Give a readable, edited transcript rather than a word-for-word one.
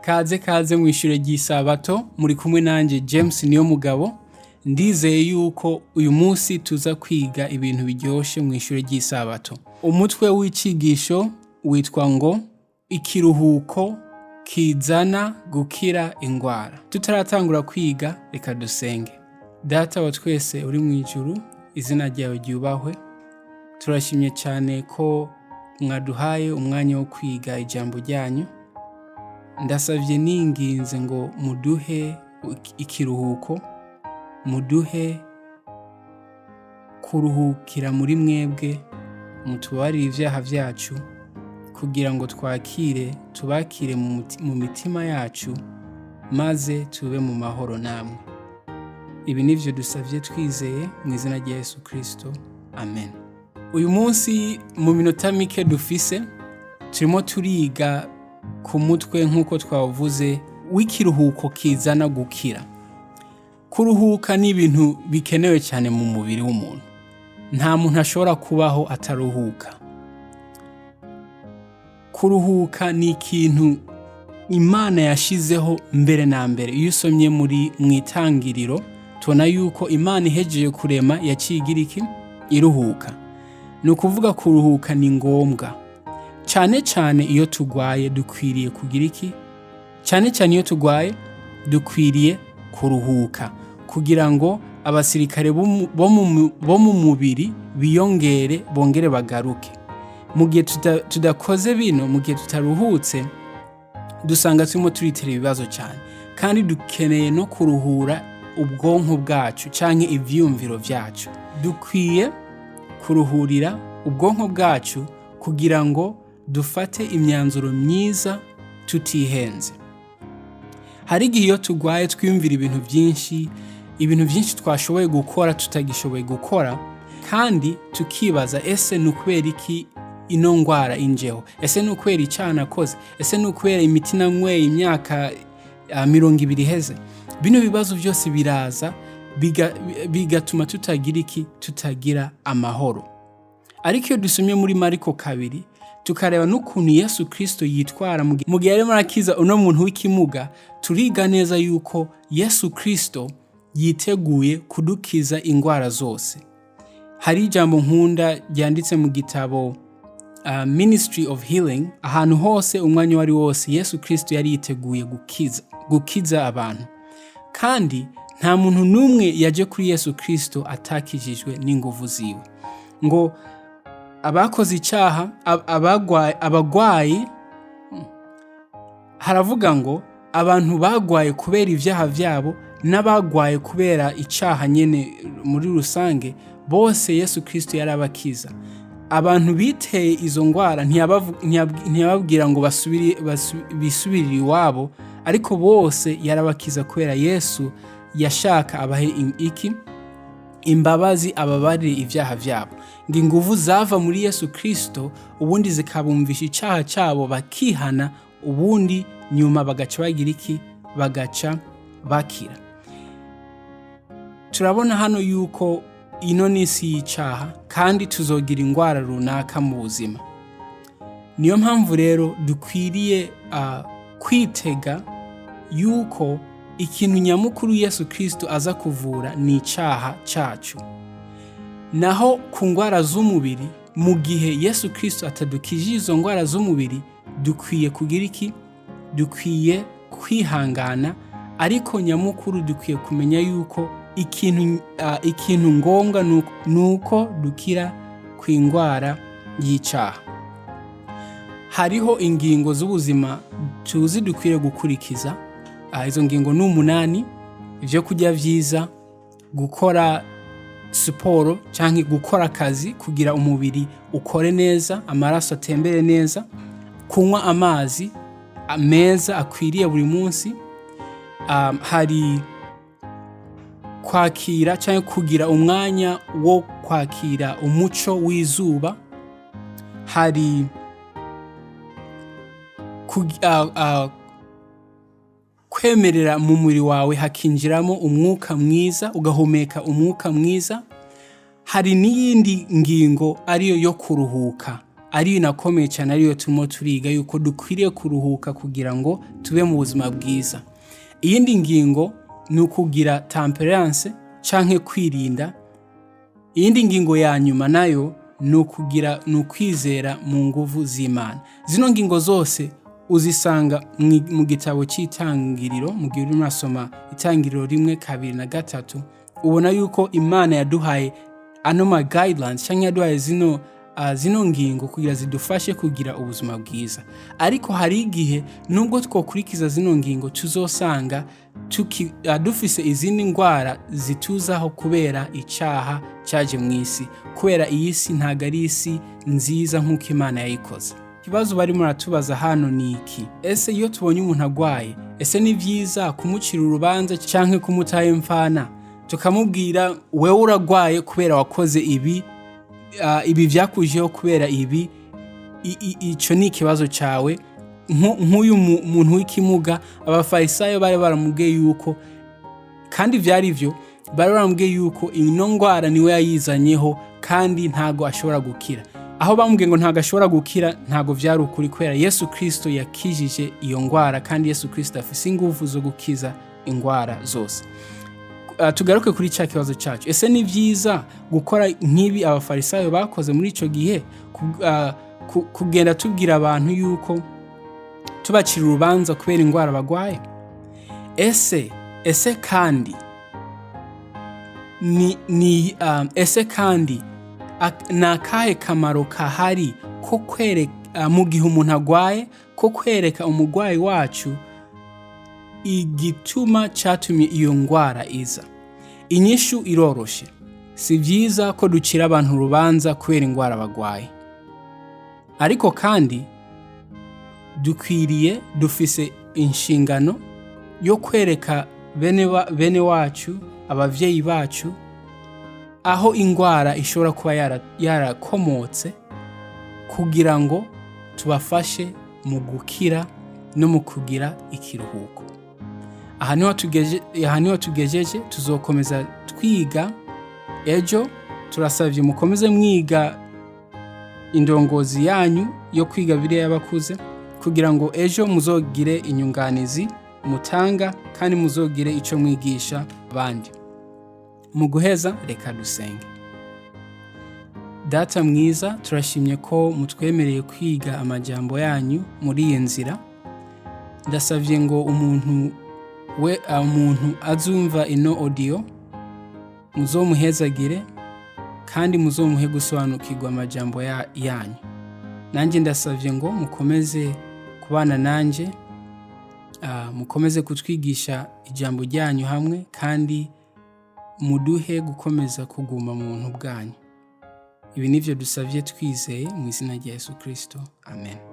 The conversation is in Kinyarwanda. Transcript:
Kaze mw'ishure ry'isabato muri kumwe nanje James Niyomugabo. Ndizeye yuko uyu munsi tuza kwiga ibintu biryoshe mw'ishure ry'isabato. Umutwe w'icigisho witwa ngo ikiruhuko kizana gukira ingwara. Tutaratangura kwiga, reka dusenge. Data wa twese uri mw'ijuru, izina ryawe ryubahwe. Turashimye cyane ko mwaduhaye umwanya wo kwiga ijambo ryanyu. Ndasavye ninginze ngo muduhe ikiruhuko, muduhe kuruhukira muri mwebwe, mutubarire ivyaha vyacu kugira ngo tubakire mu mitima yacu, maze tube mu mahoro namwe. Ibi nivyo dusavye twizeye mu izina rya Yesu Kristo. Amen. Uyu munsi mu minota mike dufise turimo turiga ku mutwe nk'uko twavuze w'ikiruhuko kizana gukira. Kuruhuka ni ibintu bikenewe cyane mu mubiri w'umuntu. Nta muntu ashobora kubaho ataruhuka. Kuruhuka ni ikintu Imana yashizeho mbere na mbere. Iyo usomye mw'itangiriro tubona yuko Imana ihejeje kurema yacigira iki? Iruhuka. Ni ukuvuga kuruhuka ni ngombwa. Cyane iyo tugwaye dukwiriye kugira iki? Cyane iyo tugwaye dukwiriye kuruhuka kugira ngo abasirikare bo mu mubiri bongere bagaruke. Mu gihe tudakoze bino, mu gihe tutaruhutse, dusanga turimo turitera ibibazo cyane, kandi dukeneye no kuruhura ubwonko bwacu canke ivyumviro vyacu. Dukwiye kuruhurira ubwonko bwacu kugira ngo dufate imyanzuro myiza tutihenze. Hari igihe iyo tugwaye twiyumvira ibintu byinshi twashoboye gukora tutagishoboye gukora, kandi tukibaza ese nukubera iki ino ngwara injeho? Ese nukubera icyaha nakoze? Ese nukubera imiti nanyweye imyaka 20 iheze? Bino bibazo byose biraza bigatuma tutagira amahoro. Ariko iyo dusomye muri Mariko 2 tukareba n'ukuntu Yesu Kristo yitwara mu gihe arimo arakiza uno muntu w'ikimuga, turiga neza yuko Yesu Kristo yiteguye kudukiza ingwara zose. Hari ijambo nkunda ryanditse mu gitabo Ministry of Healing. Ahantu hose, umwanya wari wose, Yesu Kristo yari yiteguye gukiza abantu. Kandi nta muntu n'umwe yaje kuri Yesu Kristo atakijijwe n'inguvu ziwe. Ngo abakoze icyaha, abagwayi, haravuga ngo abantu bagwaye kubera ivyaha vyabo n'abagwaye kubera icyaha nyene muri rusange, bose Yesu Kristo yarabakiza. Abantu biteye izo ngwara ntiyababwira ngo bisubirire iwabo, ariko bose yarabakiza kubera Yesu yashaka abahe imbabazi, ababarire ivyaha vyabo. Ngo inguvu zava muri Yesu Kristo ubundi zikabumvisha icyaha cyabo, bakihana, ubundi nyuma bagaca bagira iki? Bagaca bakira. Turabona hano yuko ino n'isi y'icyaha, kandi tuzogira ingwara runaka mu buzima. Niyo mpamvu rero dukwiriye kwitega yuko ikintu nyamukuru Yesu Kristo aza kuvura ni icyaha cyacu. Naho ku ngwara z'umubiri, mu gihe Yesu Kristo atadukije izo ngwara z'umubiri, dukwiye kugira iki? Dukwiye kwihangana, ariko nyamukuru dukwiye kumenya yuko ikintu ngombwa nuko dukira ku ingwara y'icyaha. Hariho ingingo z'ubuzima tuzi dukwiye gukurikiza. Izo ngingo ni 8: ivyo kurya vyiza, gukora siporo canke gukora akazi kugira umubiri ukore neza, amaraso atembere neza, kunywa amazi meza akwiriye buri munsi, hari kwakira canke kugira umwanya wo kwakira umuco w'izuba, hari kwemerera mu muri wawe hakinjiramo umwuka mwiza, ugahumeka umwuka mwiza. Hari n'iyindi ngingo ariyo yo kuruhuka. ari inakomeye cyane, ariyo turimo turiga yuko dukwiriye kuruhuka kugira ngo tube mu buzima bwiza. Iyindi ngingo ni ukugira temperance canke kwirinda. Iyindi ngingo ya nyuma nayo ni ukwizera mu nguvu z'Imana. Zino ngingo zose uzisanga mu gitabo cy'Itangiriro. Mu gihe urimo urasoma Itangiriro 1, 2 na 3, ubona yuko Imana yaduhaye ano guidelines cyangwa yaduhaye zino ngingo kugira zidufashe kugira ubuzima bwiza. Ariko hari igihe nubwo twokurikiza zino ngingo tuzosanga dufise izindi ndwara zituzaho kubera icyaha cyaje mu isi, kubera iyi si ntago ari isi nziza nk'uko Imana yayikoze. Ikibazo bari muratubaza hano ni iki: ese iyo tubonye umuntu agwaye, ese ni byiza kumucira urubanza canke kumutaha imfana tukamubwira wewe uragwaye kubera wakoze ibi byakujeho kubera ibi? Ico ni ikibazo cyawe. Nk'uyu muntu w'ikimuga, abafarisayo bari baramubwiye yuko, kandi byari byo, bari baramubwiye yuko ino ndwara niwe yayizanyeho kandi ntago ashobora gukira. Aho bamubwiye ngo ntago ashobora gukira, ntago byari ukuri, kubera Yesu Kristo yakijije iyo ndwara, kandi Yesu Kristo afise ingufu zo gukiza indwara zose. Tugaruke kuri cya kibazo cyacu: ese ni byiza gukora nk'ibi abafarisayo bakoze muri ico gihe, kugenda tubwira abantu yuko tubacira urubanza kubera indwara bagwaye? Ese kandi nakahe kamaro kahari ko kwereka mu gihe umuntu agwaye, ko kwereka umugwayi wacu igituma cyatumye iyo ndwara iza? Inyishu iroroshe: si byiza ko ducira abantu urubanza kubera indwara bagwaye. Ariko kandi dufise inshingano yo kwereka bene wacu, abavyeyi bacu, aho indwara ishobora kuba yarakomotse, kugira ngo tubafashe mu gukira no mu kugira ikiruhuko. Aha niho tugejeje. Tuzokomeza twiga ejo. Turasavye mukomeze mwiga indongozi yanyu yo kwiga Bibiliya y'abakuze, kugira ngo ejo muzogire inyunganizi mutanga kandi muzogire ico mwigisha abandi. Mu guheza, reka dusenge. Data mwiza, turashimye ko mutwemereye kwiga amajambo yanyu muri iyi nzira. Ndasavye ngo umuntu azumva ino audio muzomuhezagire kandi muzomuhe gusobanukirwa amajambo yanyu. Nanjye ndasavye ngo mukomeze kubana nanje, mukomeze kutwigisha ijambo ryanyu hamwe, kandi muduhe gukomeza kuguma mu buntu bwanyu. Ibi nivyo dusavye twizeye mu izina rya Yesu Kristo. Amen.